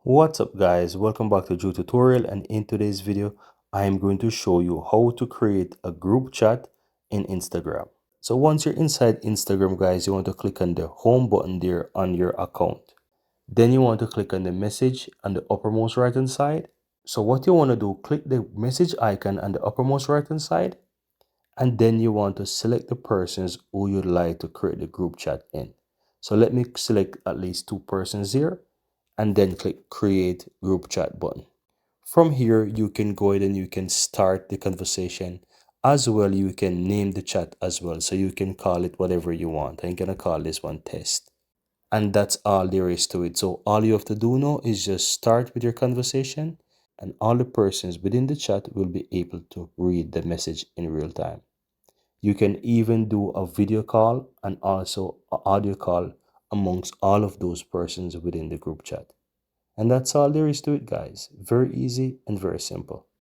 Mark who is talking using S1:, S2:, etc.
S1: What's up guys, welcome back to Joe Tutorial, and in today's video I am going to show you how to create a group chat in Instagram. So once you're inside Instagram guys, you want to click on the home button there on your account. Then you want to click on the message on the uppermost right hand side. So what you want to do, click the message icon on the uppermost right hand side, and then you want to select the persons who you'd like to create the group chat in. So let me select at least 2 persons here, and then click create group chat button. From here you can go ahead and you can start the conversation. As well, you can name the chat as well, so you can call it whatever you want. I'm gonna call this one test, and that's all there is to it. So all you have to do now is just start with your conversation, and all the persons within the chat will be able to read the message in real time. You can even do a video call and also an audio call amongst all of those persons within the group chat. And that's all there is to it, guys. Very easy and very simple.